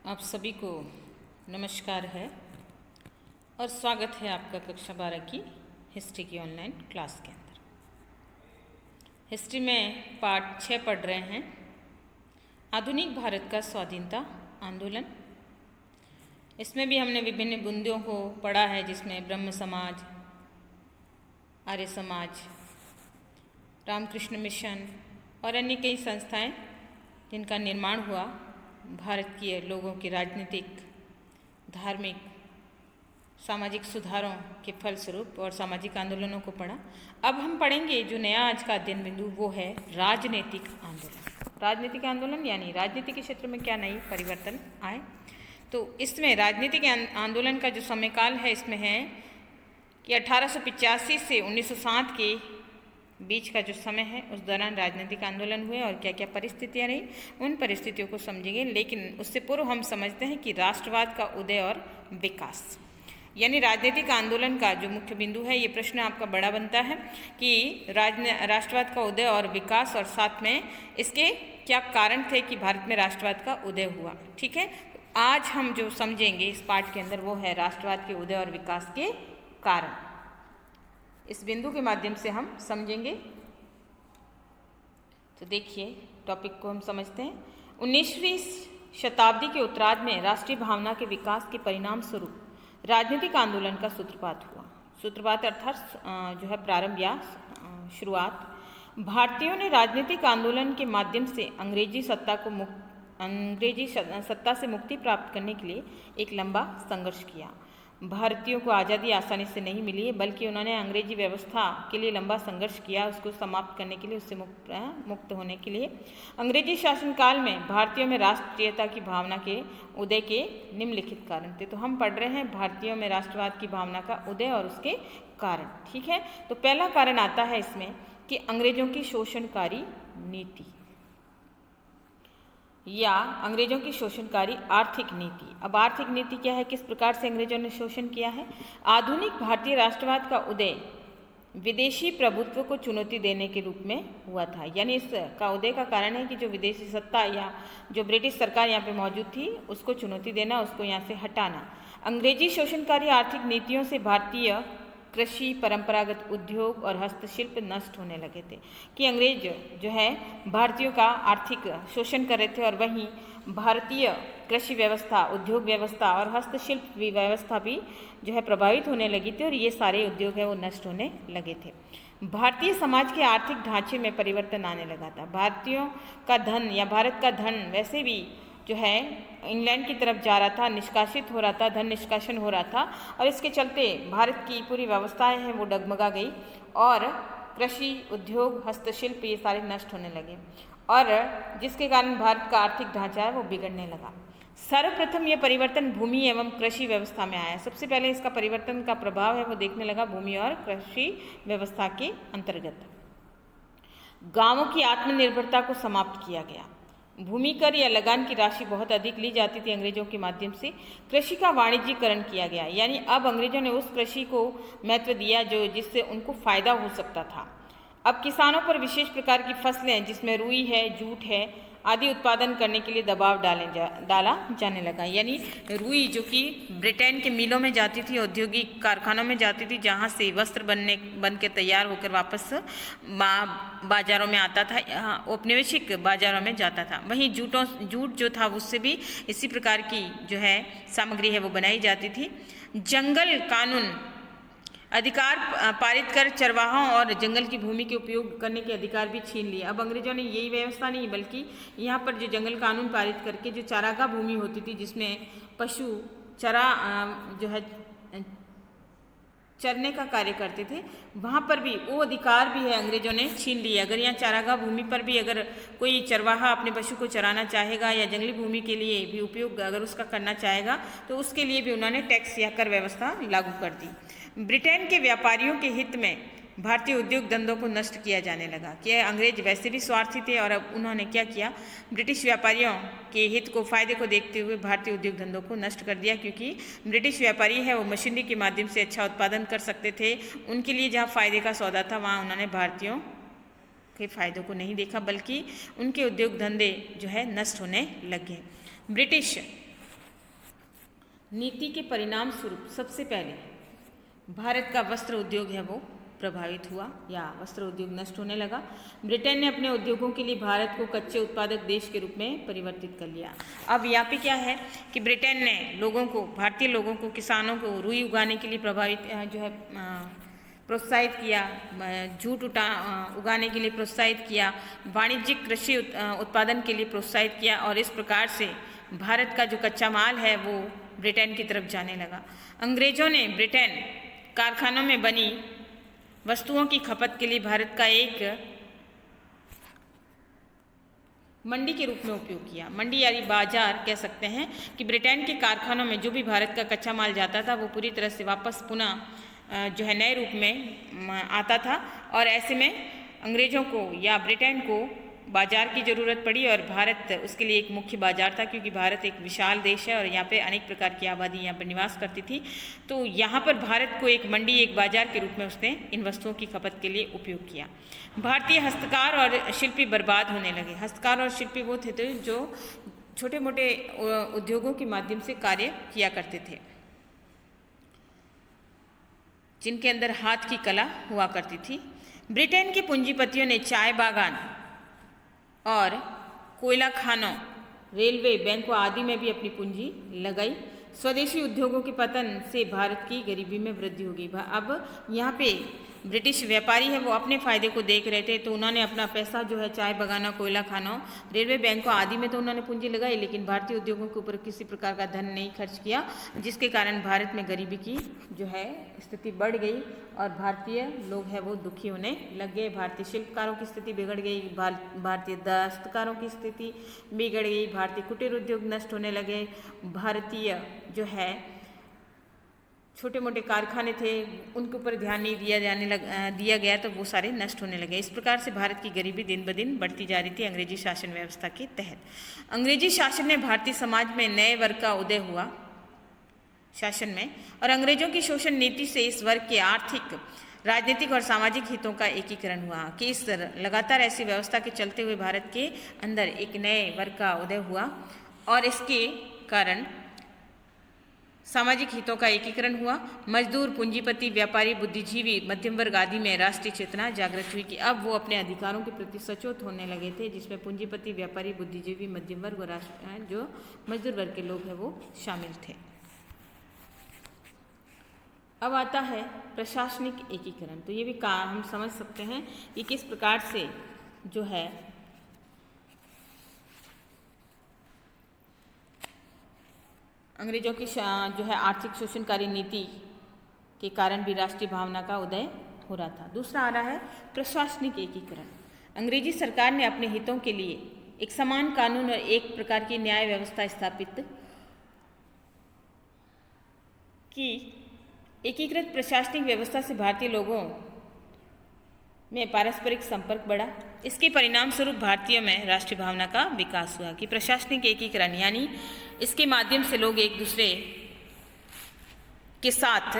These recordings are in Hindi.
आप सभी को नमस्कार है और स्वागत है आपका कक्षा 12 की हिस्ट्री की ऑनलाइन क्लास के अंदर। हिस्ट्री में पाठ 6 पढ़ रहे हैं, आधुनिक भारत का स्वाधीनता आंदोलन। इसमें भी हमने विभिन्न बिंदुओं को पढ़ा है, जिसमें ब्रह्म समाज, आर्य समाज, रामकृष्ण मिशन और अन्य कई संस्थाएं जिनका निर्माण हुआ भारत के लोगों के राजनीतिक, धार्मिक, सामाजिक सुधारों के फलस्वरूप और सामाजिक आंदोलनों को पढ़ा। अब हम पढ़ेंगे जो नया आज का अध्ययन बिंदु, वो है राजनीतिक आंदोलन। राजनीतिक आंदोलन यानी राजनीति के क्षेत्र में क्या नई परिवर्तन आए। तो इसमें राजनीतिक आंदोलन का जो समयकाल है, इसमें है कि 1885 से 1907 के बीच का जो समय है, उस दौरान राजनीतिक आंदोलन हुए और क्या क्या परिस्थितियां रही, उन परिस्थितियों को समझेंगे। लेकिन उससे पूर्व हम समझते हैं कि राष्ट्रवाद का उदय और विकास, यानी राजनीतिक आंदोलन का जो मुख्य बिंदु है, ये प्रश्न आपका बड़ा बनता है कि राष्ट्रवाद का उदय और विकास, और साथ में इसके क्या कारण थे कि भारत में राष्ट्रवाद का उदय हुआ। ठीक है, आज हम जो समझेंगे इस पाठ के अंदर, वो है राष्ट्रवाद के उदय और विकास के कारण। इस बिंदु के माध्यम से हम समझेंगे। तो देखिए, टॉपिक को हम समझते हैं। 19वीं शताब्दी के उत्तरार्ध में राष्ट्रीय भावना के विकास के परिणाम स्वरूप राजनीतिक आंदोलन का सूत्रपात हुआ। सूत्रपात अर्थात जो है प्रारंभ या शुरुआत। भारतीयों ने राजनीतिक आंदोलन के माध्यम से अंग्रेजी सत्ता से मुक्ति प्राप्त करने के लिए एक लंबा संघर्ष किया। भारतीयों को आज़ादी आसानी से नहीं मिली है, बल्कि उन्होंने अंग्रेजी व्यवस्था के लिए लंबा संघर्ष किया, उसको समाप्त करने के लिए, उससे मुक्त होने के लिए। अंग्रेजी शासनकाल में भारतीयों में राष्ट्रीयता की भावना के उदय के निम्नलिखित कारण थे। तो हम पढ़ रहे हैं भारतीयों में राष्ट्रवाद की भावना का उदय और उसके कारण। ठीक है, तो पहला कारण आता है इसमें कि अंग्रेजों की शोषणकारी नीति या अंग्रेजों की शोषणकारी आर्थिक नीति। अब आर्थिक नीति क्या है, किस प्रकार से अंग्रेजों ने शोषण किया है। आधुनिक भारतीय राष्ट्रवाद का उदय विदेशी प्रभुत्व को चुनौती देने के रूप में हुआ था, यानी इसका उदय का कारण है कि जो विदेशी सत्ता या जो ब्रिटिश सरकार यहाँ पे मौजूद थी, उसको चुनौती देना, उसको यहाँ से हटाना। अंग्रेजी शोषणकारी आर्थिक नीतियों से भारतीय कृषि, परंपरागत उद्योग और हस्तशिल्प नष्ट होने लगे थे, कि अंग्रेज जो है भारतीयों का आर्थिक शोषण कर रहे थे, और वहीं भारतीय कृषि व्यवस्था, उद्योग व्यवस्था और हस्तशिल्प व्यवस्था भी जो है प्रभावित होने लगी थी, और ये सारे उद्योग है वो नष्ट होने लगे थे। भारतीय समाज के आर्थिक ढांचे में परिवर्तन आने लगा था। भारतीयों का धन या भारत का धन वैसे भी जो है इंग्लैंड की तरफ जा रहा था, निष्कासित हो रहा था, धन निष्कासन हो रहा था, और इसके चलते भारत की पूरी व्यवस्थाएं हैं वो डगमगा गई, और कृषि, उद्योग, हस्तशिल्प ये सारे नष्ट होने लगे, और जिसके कारण भारत का आर्थिक ढांचा है वो बिगड़ने लगा। सर्वप्रथम ये परिवर्तन भूमि एवं कृषि व्यवस्था में आया। सबसे पहले इसका परिवर्तन का प्रभाव है वो देखने लगा भूमि और कृषि व्यवस्था के अंतर्गत। गांवों की आत्मनिर्भरता को समाप्त किया गया। भूमि कर या लगान की राशि बहुत अधिक ली जाती थी अंग्रेजों के माध्यम से। कृषि का वाणिज्यीकरण किया गया, यानी अब अंग्रेजों ने उस कृषि को महत्व दिया जो जिससे उनको फायदा हो सकता था। अब किसानों पर विशेष प्रकार की फसलें, जिसमें रुई है, जूट है आदि उत्पादन करने के लिए दबाव डाला जाने लगा। यानी रुई जो कि ब्रिटेन के मिलों में जाती थी, औद्योगिक कारखानों में जाती थी, जहाँ से वस्त्र बन के तैयार होकर वापस बाजारों में आता था, औपनिवेशिक बाजारों में जाता था। वहीं जूट जो था उससे भी इसी प्रकार की जो है सामग्री है वो बनाई जाती थी। जंगल कानून अधिकार पारित कर चरवाहों और जंगल की भूमि के उपयोग करने के अधिकार भी छीन लिए। अब अंग्रेजों ने यही व्यवस्था नहीं, बल्कि यहाँ पर जो जंगल कानून पारित करके जो चारागाह भूमि होती थी, जिसमें पशु जो है चरने का कार्य करते थे, वहाँ पर भी वो अधिकार भी है अंग्रेजों ने छीन लिए। अगर यहाँ चारागाह भूमि पर भी अगर कोई चरवाहा अपने पशु को चराना चाहेगा या जंगली भूमि के लिए भी उपयोग अगर उसका करना चाहेगा, तो उसके लिए भी उन्होंने टैक्स या कर व्यवस्था लागू कर दी। ब्रिटेन के व्यापारियों के हित में भारतीय उद्योग धंधों को नष्ट किया जाने लगा, कि अंग्रेज वैसे भी स्वार्थी थे, और अब उन्होंने क्या किया, ब्रिटिश व्यापारियों के हित को, फायदे को देखते हुए भारतीय उद्योग धंधों को नष्ट कर दिया। क्योंकि ब्रिटिश व्यापारी है वो मशीनरी के माध्यम से अच्छा उत्पादन कर सकते थे, उनके लिए जहाँ फायदे का सौदा था वहाँ उन्होंने भारतीयों के फायदों को नहीं देखा, बल्कि उनके उद्योग धंधे जो है नष्ट होने लगे। ब्रिटिश नीति के परिणाम स्वरूप सबसे पहले भारत का वस्त्र उद्योग है वो प्रभावित हुआ या वस्त्र उद्योग नष्ट होने लगा। ब्रिटेन ने अपने उद्योगों के लिए भारत को कच्चे उत्पादक देश के रूप में परिवर्तित कर लिया। अब यहाँ पे क्या है कि ब्रिटेन ने लोगों को, भारतीय लोगों को, किसानों को रुई उगाने के लिए प्रोत्साहित किया, जूट उगाने के लिए प्रोत्साहित किया, वाणिज्यिक कृषि उत्पादन के लिए प्रोत्साहित किया और इस प्रकार से भारत का जो कच्चा माल है वो ब्रिटेन की तरफ जाने लगा। अंग्रेजों ने ब्रिटेन कारखानों में बनी वस्तुओं की खपत के लिए भारत का एक मंडी के रूप में उपयोग किया। मंडी यानी बाजार कह सकते हैं कि ब्रिटेन के कारखानों में जो भी भारत का कच्चा माल जाता था वो पूरी तरह से वापस पुनः जो है नए रूप में आता था और ऐसे में अंग्रेजों को या ब्रिटेन को बाजार की ज़रूरत पड़ी और भारत उसके लिए एक मुख्य बाजार था, क्योंकि भारत एक विशाल देश है और यहाँ पे अनेक प्रकार की आबादी यहाँ पर निवास करती थी। तो यहाँ पर भारत को एक मंडी, एक बाजार के रूप में उसने इन वस्तुओं की खपत के लिए उपयोग किया। भारतीय हस्तकार और शिल्पी बर्बाद होने लगे। हस्तकार और शिल्पी वो थे जो छोटे मोटे उद्योगों के माध्यम से कार्य किया करते थे, जिनके अंदर हाथ की कला हुआ करती थी। ब्रिटेन के पूंजीपतियों ने चाय बागान और कोयला खानों, रेलवे, बैंकों आदि में भी अपनी पूंजी लगाई। स्वदेशी उद्योगों के पतन से भारत की गरीबी में वृद्धि हो गई। अब यहाँ पे ब्रिटिश व्यापारी है वो अपने फायदे को देख रहे थे, तो उन्होंने अपना पैसा जो है चाय बगानों, कोयला खानों, रेलवे, बैंकों आदि में तो उन्होंने पूंजी लगाई, लेकिन भारतीय उद्योगों के ऊपर किसी प्रकार का धन नहीं खर्च किया, जिसके कारण भारत में गरीबी की जो है स्थिति बढ़ गई और भारतीय लोग हैं वो दुखी होने लग गए। भारतीय शिल्पकारों की स्थिति बिगड़ गई, भारतीय दस्तकारों की स्थिति बिगड़ गई, भारतीय कुटीर उद्योग नष्ट होने लगे, भारतीय जो है छोटे मोटे कारखाने थे उनके ऊपर ध्यान नहीं दिया गया, तो वो सारे नष्ट होने लगे। इस प्रकार से भारत की गरीबी दिन ब दिन बढ़ती जा रही थी अंग्रेजी शासन व्यवस्था के तहत। अंग्रेजी शासन ने भारतीय समाज में नए वर्ग का उदय हुआ शासन में, और अंग्रेजों की शोषण नीति से इस वर्ग के आर्थिक, राजनीतिक और सामाजिक हितों का एकीकरण हुआ कि इस लगातार ऐसी व्यवस्था के चलते हुए भारत के अंदर एक नए वर्ग का उदय हुआ और इसके कारण सामाजिक हितों का एकीकरण हुआ। मजदूर, पूंजीपति, व्यापारी, बुद्धिजीवी, मध्यम वर्ग आदि में राष्ट्रीय चेतना जागृत हुई कि अब वो अपने अधिकारों के प्रति सचेत होने लगे थे, जिसमें पूंजीपति, व्यापारी, बुद्धिजीवी, मध्यम वर्ग और जो मजदूर वर्ग के लोग हैं वो शामिल थे। अब आता है प्रशासनिक एकीकरण। तो ये भी हम समझ सकते हैं कि किस प्रकार से जो है अंग्रेजों की जो है आर्थिक शोषणकारी नीति के कारण भी राष्ट्रीय भावना का उदय हो रहा था। दूसरा आ रहा है प्रशासनिक एकीकरण। अंग्रेजी सरकार ने अपने हितों के लिए एक समान कानून और एक प्रकार की न्याय व्यवस्था स्थापित की। एकीकृत प्रशासनिक व्यवस्था से भारतीय लोगों में पारस्परिक संपर्क बढ़ा। इसके परिणाम स्वरूप भारतीयों में राष्ट्रीय भावना का विकास हुआ कि प्रशासनिक एकीकरण यानी इसके माध्यम से लोग एक दूसरे के साथ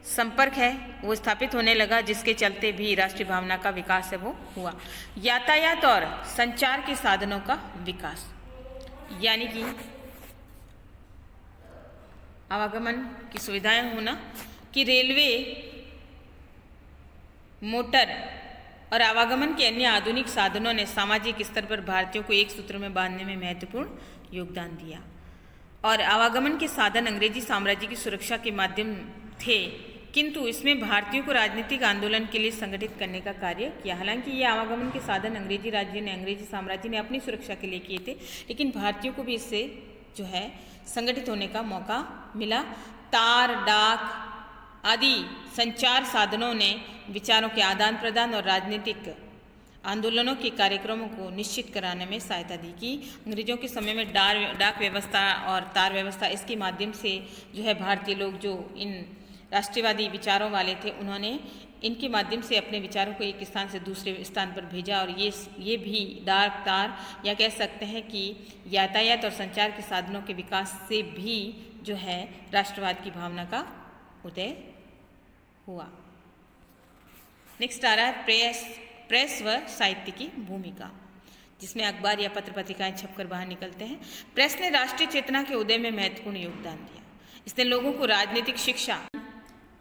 संपर्क है वो स्थापित होने लगा, जिसके चलते भी राष्ट्रीय भावना का विकास है वो हुआ। यातायात और संचार के साधनों का विकास, यानी कि आवागमन की सुविधाएं होना, कि रेलवे, मोटर और आवागमन के अन्य आधुनिक साधनों ने सामाजिक स्तर पर भारतीयों को एक सूत्र में बांधने में महत्वपूर्ण योगदान दिया। और आवागमन के साधन अंग्रेजी साम्राज्य की सुरक्षा के माध्यम थे, किंतु इसमें भारतीयों को राजनीतिक आंदोलन के लिए संगठित करने का कार्य किया। हालांकि ये आवागमन के साधन अंग्रेजी साम्राज्य ने अपनी सुरक्षा के लिए किए थे, लेकिन भारतीयों को भी इससे जो है संगठित होने का मौका मिला। तार, डाक आदि संचार साधनों ने विचारों के आदान प्रदान और राजनीतिक आंदोलनों के कार्यक्रमों को निश्चित कराने में सहायता दी। कि अंग्रेजों के समय में डाक व्यवस्था और तार व्यवस्था, इसके माध्यम से जो है भारतीय लोग जो इन राष्ट्रवादी विचारों वाले थे, उन्होंने इनके माध्यम से अपने विचारों को एक स्थान से दूसरे स्थान पर भेजा। और ये भी डाक, तार या कह सकते हैं कि यातायात और संचार के साधनों के विकास से भी जो है राष्ट्रवाद की भावना का उदय हुआ। नेक्स्ट आ रहा है प्रेस व साहित्य की भूमिका। जिसमें अखबार या पत्र पत्रिकाएं छपकर बाहर निकलते हैं। प्रेस ने राष्ट्रीय चेतना के उदय में महत्वपूर्ण योगदान दिया। इसने लोगों को राजनीतिक शिक्षा,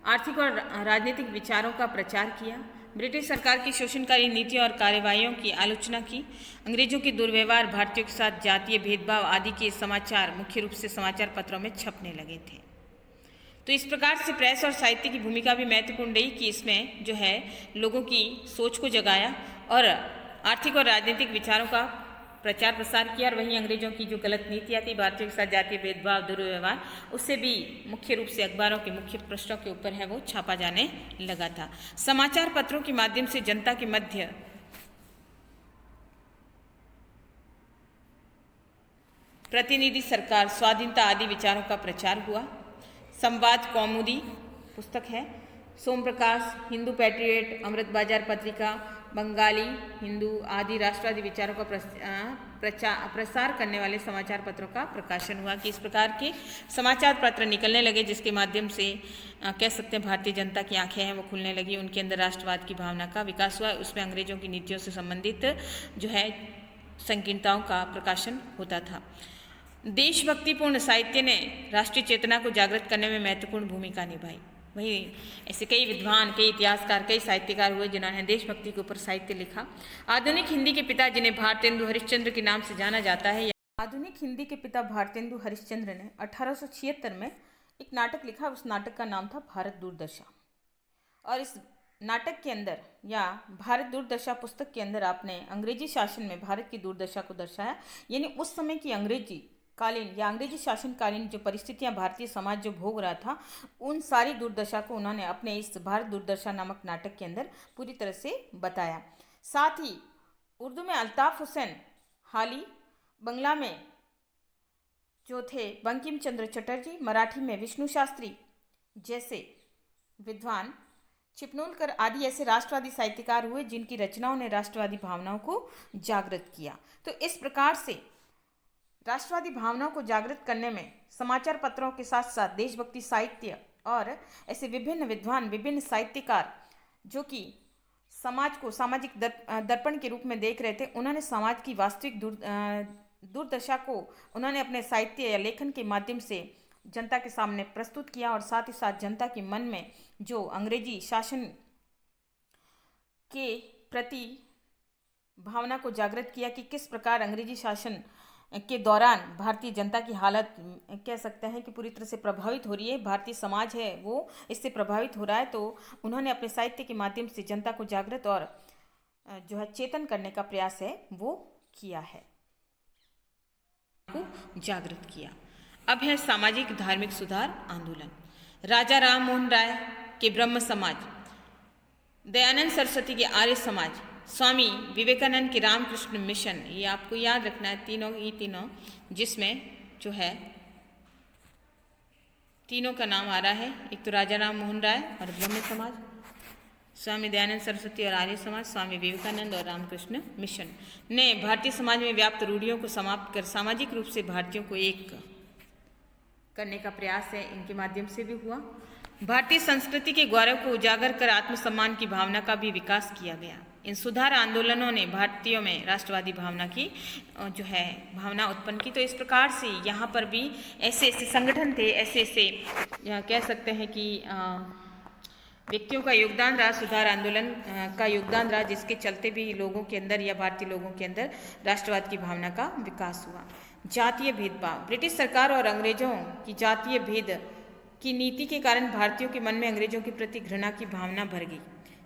आर्थिक और राजनीतिक विचारों का प्रचार किया। ब्रिटिश सरकार की शोषणकारी नीतियों और कार्यवाहियों की आलोचना की। अंग्रेजों के दुर्व्यवहार, भारतीयों के साथ जातीय भेदभाव आदि के समाचार मुख्य रूप से समाचार पत्रों में छपने लगे थे। तो इस प्रकार से प्रेस और साहित्य की भूमिका भी महत्वपूर्ण रही कि इसमें जो है लोगों की सोच को जगाया और आर्थिक और राजनीतिक विचारों का प्रचार प्रसार किया। और वहीं अंग्रेजों की जो गलत नीतियाँ थी, भारतीयों के साथ जातीय भेदभाव, दुर्व्यवहार, उससे भी मुख्य रूप से अखबारों के मुख्य पृष्ठों के ऊपर है वो छापा जाने लगा था। समाचार पत्रों के माध्यम से जनता के मध्य प्रतिनिधि सरकार, स्वाधीनता आदि विचारों का प्रचार हुआ। संवाद कौमुदी पुस्तक है, सोम प्रकाश, हिंदू पैट्रियट, अमृत बाजार पत्रिका, बंगाली हिंदू आदि राष्ट्रवादी विचारों का प्रसार करने वाले समाचार पत्रों का प्रकाशन हुआ कि इस प्रकार के समाचार पत्र निकलने लगे, जिसके माध्यम से कह सकते हैं भारतीय जनता की आंखें हैं वो खुलने लगी। उनके अंदर राष्ट्रवाद की भावना का विकास हुआ। उसमें अंग्रेजों की नीतियों से संबंधित जो है संकीर्णताओं का प्रकाशन होता था। देशभक्तिपूर्ण साहित्य ने राष्ट्रीय चेतना को जागृत करने में महत्वपूर्ण भूमिका निभाई। वही ऐसे कई विद्वान, कई इतिहासकार, कई साहित्यकार हुए जिन्होंने देशभक्ति के ऊपर साहित्य लिखा। आधुनिक हिंदी के पिता, जिन्हें भारतेंदु हरिश्चंद्र के नाम से जाना जाता है, आधुनिक हिंदी के पिता भारतेंदु हरिश्चंद्र ने 1876 में एक नाटक लिखा। उस नाटक का नाम था भारत दूरदशा। और इस नाटक के अंदर या भारत दूरदशा पुस्तक के अंदर आपने अंग्रेजी शासन में भारत की दूरदशा को दर्शाया, यानी उस समय की अंग्रेजी कालीन या अंग्रेजी शासनकालीन जो परिस्थितियां भारतीय समाज जो भोग रहा था, उन सारी दुर्दशा को उन्होंने अपने इस भारत दूरदशा नामक नाटक के अंदर पूरी तरह से बताया। साथ ही उर्दू में अल्ताफ हुसैन हाली, बांग्ला में जो थे बंकिम चंद्र चटर्जी, मराठी में विष्णु शास्त्री जैसे विद्वान, चिपनूलकर आदि ऐसे राष्ट्रवादी साहित्यकार हुए जिनकी रचनाओं ने राष्ट्रवादी भावनाओं को जागृत किया। तो इस प्रकार से राष्ट्रवादी भावनाओं को जागृत करने में समाचार पत्रों के साथ साथ देशभक्ति साहित्य और ऐसे विभिन्न विद्वान, विभिन्न साहित्यकार जो कि समाज को सामाजिक दर्पण के रूप में देख रहे थे, उन्होंने समाज की वास्तविक दुर्दशा को उन्होंने अपने साहित्य या लेखन के माध्यम से जनता के सामने प्रस्तुत किया। और साथ ही साथ जनता के मन में जो अंग्रेजी शासन के प्रति भावना को जागृत किया कि किस प्रकार अंग्रेजी शासन के दौरान भारतीय जनता की हालत कह सकते हैं कि पूरी तरह से प्रभावित हो रही है, भारतीय समाज है वो इससे प्रभावित हो रहा है। तो उन्होंने अपने साहित्य के माध्यम से जनता को जागृत और जो है चेतन करने का प्रयास है वो किया है, को जागृत किया। अब है सामाजिक धार्मिक सुधार आंदोलन। राजा राम मोहन राय के ब्रह्म समाज, दयानंद सरस्वती के आर्य समाज, स्वामी विवेकानंद के रामकृष्ण मिशन, ये आपको याद रखना है तीनों जिसमें जो है तीनों का नाम आ रहा है। एक तो राजा राम मोहन राय और ब्रह्म समाज, स्वामी दयानंद सरस्वती और आर्य समाज, स्वामी विवेकानंद और रामकृष्ण मिशन ने भारतीय समाज में व्याप्त रूढ़ियों को समाप्त कर सामाजिक रूप से भारतीयों को एक करने का प्रयास है, इनके माध्यम से भी हुआ। भारतीय संस्कृति के गौरव को उजागर कर आत्मसम्मान की भावना का भी विकास किया गया। इन सुधार आंदोलनों ने भारतीयों में राष्ट्रवादी भावना की जो है भावना उत्पन्न की। तो इस प्रकार से यहाँ पर भी ऐसे ऐसे संगठन थे, ऐसे ऐसे कह सकते हैं कि व्यक्तियों का योगदान रहा, सुधार आंदोलन का योगदान रहा, जिसके चलते भी लोगों के अंदर या भारतीय लोगों के अंदर राष्ट्रवाद की भावना का विकास हुआ। जातीय भेदभाव, ब्रिटिश सरकार और अंग्रेजों की जातीय भेद की नीति के कारण भारतीयों के मन में अंग्रेजों के प्रति घृणा की भावना भर गई।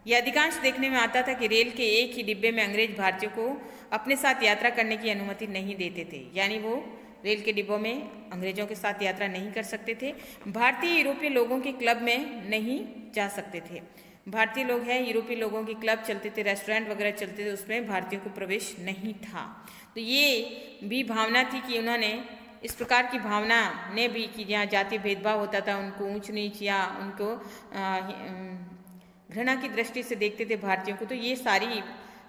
यह अधिकांश देखने में आता था कि रेल के एक ही डिब्बे में अंग्रेज भारतीयों को अपने साथ यात्रा करने की अनुमति नहीं देते थे, यानी वो रेल के डिब्बों में अंग्रेजों के साथ यात्रा नहीं कर सकते थे। भारतीय यूरोपीय लोगों के क्लब में नहीं जा सकते थे। भारतीय लोग हैं, यूरोपीय लोगों के क्लब चलते थे, रेस्टोरेंट वगैरह चलते थे, उसमें भारतीयों को प्रवेश नहीं था। तो ये भी भावना थी कि उन्होंने इस प्रकार की भावना ने भी कि जहाँ जातीय भेदभाव होता था, उनको ऊंच नीच या उनको घृणा की दृष्टि से देखते थे भारतीयों को। तो ये सारी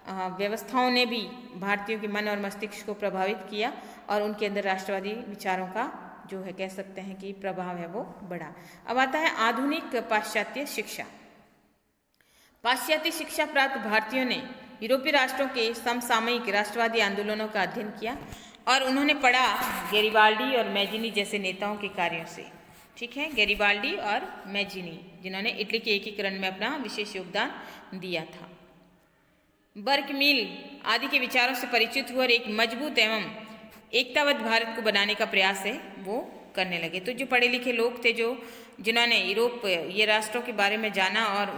व्यवस्थाओं ने भी भारतीयों के मन और मस्तिष्क को प्रभावित किया और उनके अंदर राष्ट्रवादी विचारों का जो है कह सकते हैं कि प्रभाव है वो बढ़ा। अब आता है आधुनिक पाश्चात्य शिक्षा। पाश्चात्य शिक्षा प्राप्त भारतीयों ने यूरोपीय राष्ट्रों के समसामयिक राष्ट्रवादी आंदोलनों का अध्ययन किया और उन्होंने पढ़ा गैरिबाल्डी और मैजिनी जैसे नेताओं के कार्यों से। ठीक है, गैरिबाल्डी और मैजिनी जिन्होंने इटली के एकीकरण में अपना विशेष योगदान दिया था। बर्क मिल आदि के विचारों से परिचित हुए और एक मजबूत एवं एकताबद्ध भारत को बनाने का प्रयास है वो करने लगे। तो जो पढ़े लिखे लोग थे, जिन्होंने यूरोप ये राष्ट्रों के बारे में जाना और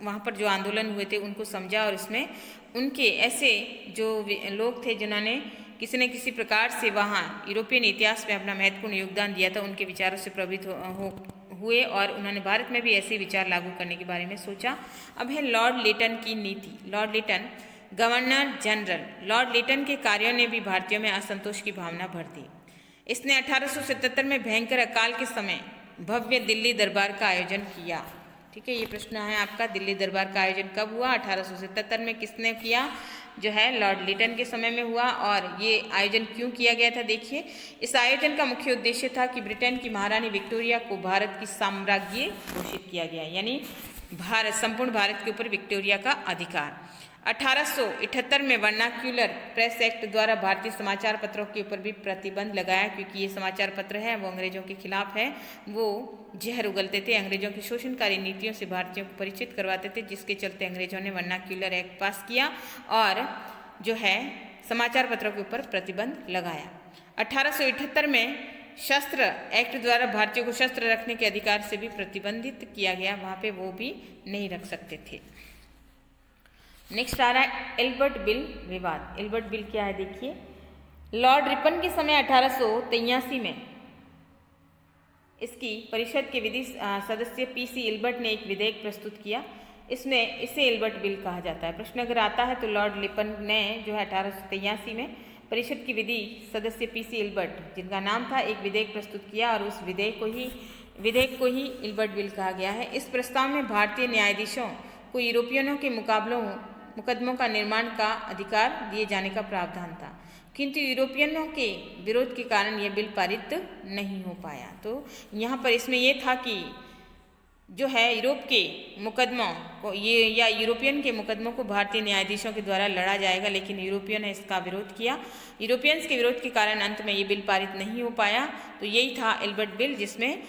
वहाँ पर जो आंदोलन हुए थे उनको समझा, और इसमें उनके ऐसे जो लोग थे जिन्होंने किसी न किसी प्रकार से वहाँ यूरोपियन इतिहास में अपना महत्वपूर्ण योगदान दिया था, उनके विचारों से प्रभावित हुए और उन्होंने भारत में भी ऐसे विचार लागू करने के बारे में सोचा। अब है लॉर्ड लेटन की नीति। लॉर्ड लेटन गवर्नर जनरल, लॉर्ड लेटन के कार्यों ने भी भारतीयों में असंतोष की भावना भर दी। इसने 1877 में भयंकर अकाल के समय भव्य दिल्ली दरबार का आयोजन किया। ठीक है, ये प्रश्न है आपका, दिल्ली दरबार का आयोजन कब हुआ? 1877 में किसने किया? जो है लॉर्ड लेटन के समय में हुआ। और ये आयोजन क्यों किया गया था? देखिए, इस आयोजन का मुख्य उद्देश्य था कि ब्रिटेन की महारानी विक्टोरिया को भारत की साम्राज्ञी घोषित किया गया, यानी संपूर्ण भारत के ऊपर विक्टोरिया का अधिकार। 1878 में वर्नाक्यूलर प्रेस एक्ट द्वारा भारतीय समाचार पत्रों के ऊपर भी प्रतिबंध लगाया, क्योंकि ये समाचार पत्र है वो अंग्रेजों के खिलाफ है, वो जहर उगलते थे, अंग्रेजों की शोषणकारी नीतियों से भारतीयों को परिचित करवाते थे, जिसके चलते अंग्रेजों ने वर्नाक्यूलर एक्ट पास किया और जो है समाचार पत्रों के ऊपर प्रतिबंध लगाया। 1878 में शस्त्र एक्ट द्वारा भारतीयों को शस्त्र रखने के अधिकार से भी प्रतिबंधित किया गया, वहाँ पे वो भी नहीं रख सकते थे। नेक्स्ट आ रहा है एल्बर्ट बिल विवाद। एल्बर्ट बिल क्या है? देखिए, लॉर्ड रिपन के समय 1883 में इसकी परिषद के विधि सदस्य पीसी एल्बर्ट ने एक विधेयक प्रस्तुत किया। इसे एल्बर्ट बिल कहा जाता है। प्रश्न अगर आता है तो लॉर्ड रिपन ने जो है 1883 में परिषद की विधि सदस्य पीसी एल्बर्ट, जिनका नाम था, एक विधेयक प्रस्तुत किया और उस विधेयक को ही एल्बर्ट बिल कहा गया है। इस प्रस्ताव में भारतीय न्यायाधीशों को यूरोपियनों के मुकदमों का निर्माण का अधिकार दिए जाने का प्रावधान था, किंतु यूरोपियनों के विरोध के कारण यह बिल पारित नहीं हो पाया। तो यहाँ पर इसमें यह था कि जो है यूरोप के मुकदमों को यूरोपियन के मुकदमों को भारतीय न्यायाधीशों के द्वारा लड़ा जाएगा, लेकिन यूरोपियन ने इसका विरोध किया। यूरोपियंस के विरोध के कारण अंत में ये बिल पारित नहीं हो पाया। तो यही था एल्बर्ट बिल, जिसमें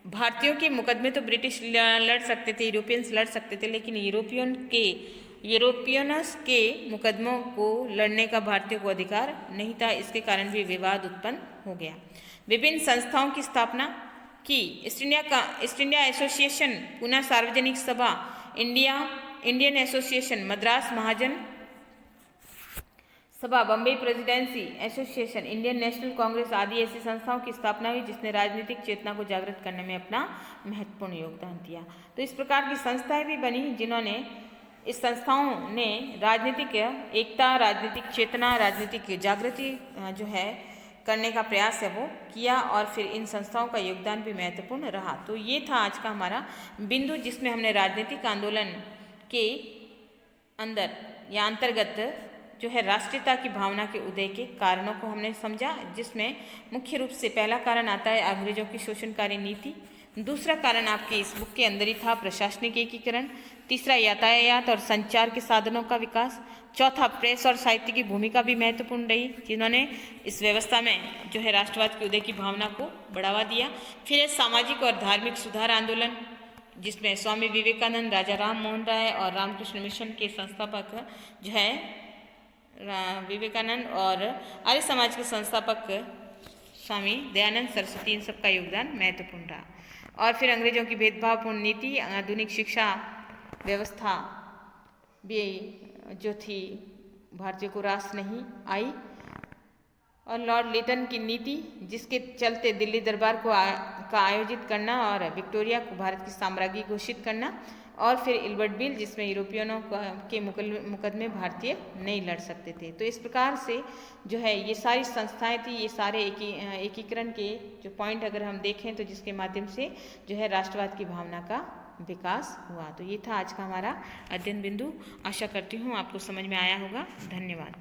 भारतीयों के मुकदमे तो ब्रिटिश लड़ सकते थे, यूरोपियंस लड़ सकते थे, लेकिन यूरोपियंस के मुकदमों को लड़ने का भारतीयों को अधिकार नहीं था। इसके कारण भी विवाद उत्पन्न हो गया। विभिन्न संस्थाओं की स्थापना की। ईस्ट इंडिया एसोसिएशन, पुणे सार्वजनिक सभा, इंडियन एसोसिएशन, मद्रास महाजन सभा, Bombay presidency association, Indian national Congress आदि ऐसी संस्थाओं की स्थापना हुई, जिसने राजनीतिक चेतना को जागृत करने में अपना महत्वपूर्ण योगदान दिया। तो इस प्रकार की संस्थाएं भी बनी, जिन्होंने इस संस्थाओं ने राजनीतिक एकता, राजनीतिक चेतना, राजनीतिक जागृति जो है करने का प्रयास है वो किया, और फिर इन संस्थाओं का योगदान भी महत्वपूर्ण रहा। तो ये था आज का हमारा बिंदु, जिसमें हमने राजनीतिक आंदोलन के अंदर या अंतर्गत जो है राष्ट्रीयता की भावना के उदय के कारणों को हमने समझा, जिसमें मुख्य रूप से पहला कारण आता है अंग्रेजों की शोषणकारी नीति, दूसरा कारण आपके इस बुक के अंदर ही था प्रशासनिक एकीकरण, तीसरा यातायात और संचार के साधनों का विकास, चौथा प्रेस और साहित्य की भूमिका भी महत्वपूर्ण रही, जिन्होंने इस व्यवस्था में जो है राष्ट्रवाद के उदय की भावना को बढ़ावा दिया। फिर है सामाजिक और धार्मिक सुधार आंदोलन, जिसमें स्वामी विवेकानंद, राजा राम मोहन राय और रामकृष्ण मिशन के संस्थापक जो है विवेकानंद और आर्य समाज के संस्थापक स्वामी दयानंद सरस्वती, इन सबका योगदान महत्वपूर्ण रहा। और फिर अंग्रेजों की भेदभावपूर्ण नीति, आधुनिक शिक्षा व्यवस्था भी जो थी भारतीयों को रास नहीं आई, और लॉर्ड लेटन की नीति, जिसके चलते दिल्ली दरबार का आयोजित करना और विक्टोरिया को भारत की साम्राज्ञी घोषित करना, और फिर एल्बर्ट बिल, जिसमें यूरोपियनों के मुकदमे भारतीय नहीं लड़ सकते थे। तो इस प्रकार से जो है ये सारी संस्थाएं थी, ये सारे एकीकरण के जो पॉइंट अगर हम देखें तो जिसके माध्यम से जो है राष्ट्रवाद की भावना का विकास हुआ। तो ये था आज का हमारा अध्ययन बिंदु। आशा करती हूँ आपको समझ में आया होगा। धन्यवाद।